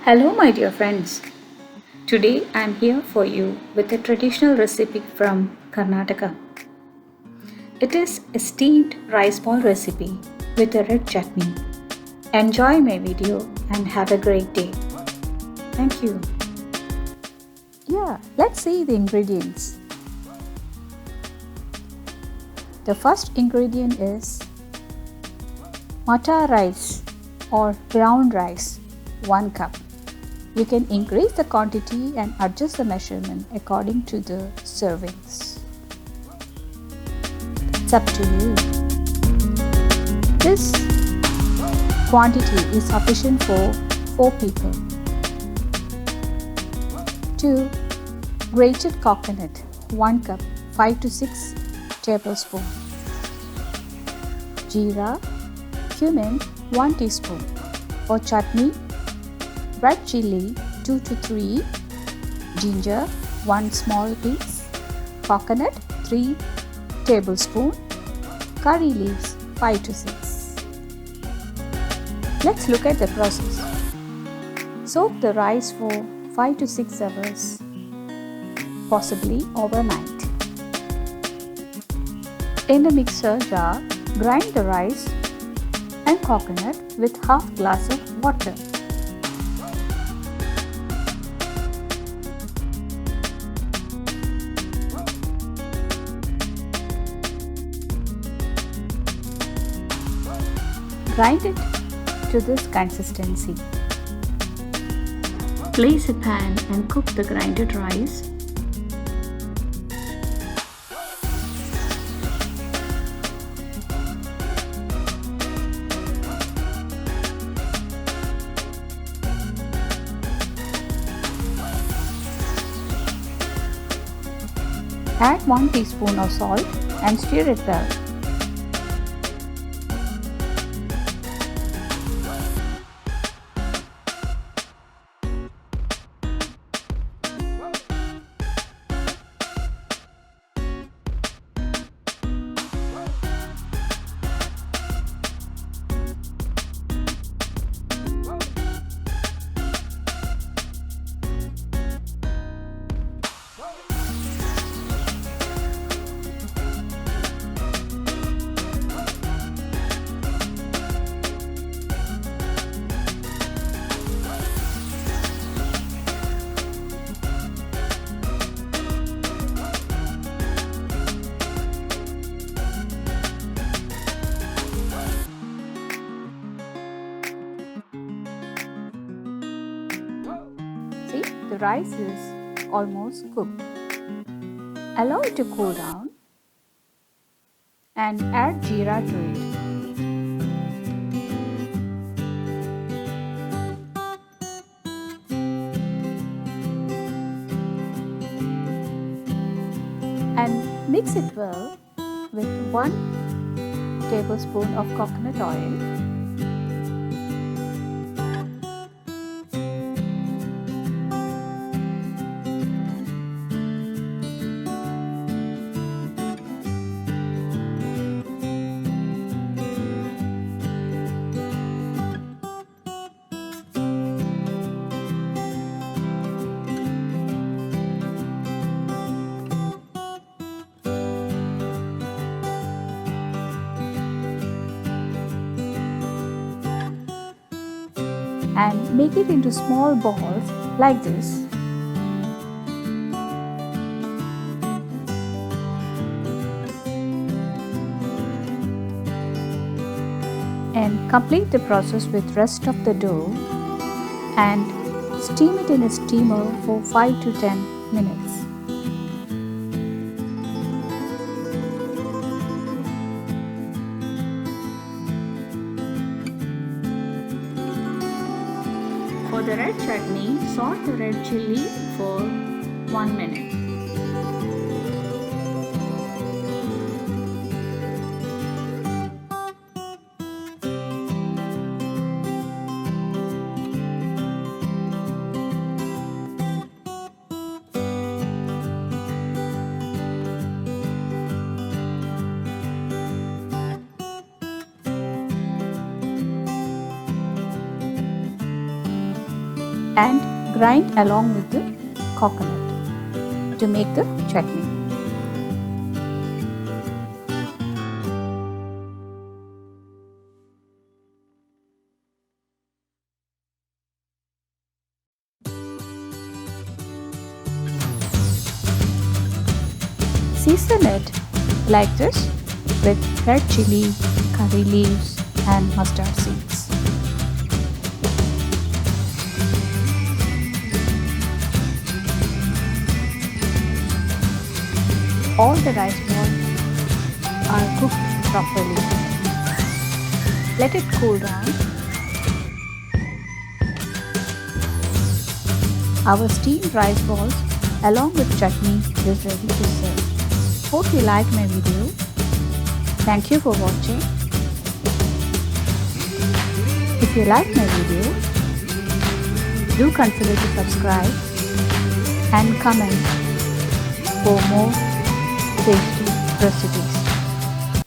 Hello, my dear friends. Today I am here for you with a traditional recipe from Karnataka. It is a steamed rice ball recipe with a red chutney. Enjoy my video and have a great day. Thank you. Let's see the ingredients. The first ingredient is mata rice or brown rice, 1 cup. You can increase the quantity and adjust the measurement according to the servings. It's up to you. This quantity is sufficient for 4 people. 2. Grated coconut, 1 cup, 5 to 6 tablespoons. Jeera, cumin, 1 teaspoon. For chutney, red chili 2 to 3, ginger 1 small piece, coconut 3 tablespoons, curry leaves 5 to 6. Let's look at the process. Soak the rice for 5 to 6 hours, possibly overnight. In a mixer jar, grind the rice and coconut with half glass of water. Grind it to this consistency. Place a pan and cook the grinded rice. Add 1 teaspoon of salt and stir it well. See, the rice is almost cooked. Allow it to cool down and add jeera to it. And mix it well with 1 tablespoon of coconut oil. And make it into small balls like this. And complete the process with rest of the dough and steam it in a steamer for 5 to 10 minutes. For the red chutney, saute the red chili for 1 minute. and grind along with the coconut to make the chutney. Season it like this with red chili, curry leaves and mustard seeds. All the rice balls are cooked properly. Let it cool down. Our steamed rice balls along with chutney is ready to serve. Hope you like my video. Thank you for watching. If you like my video, do consider to subscribe and comment for more tasty recipes.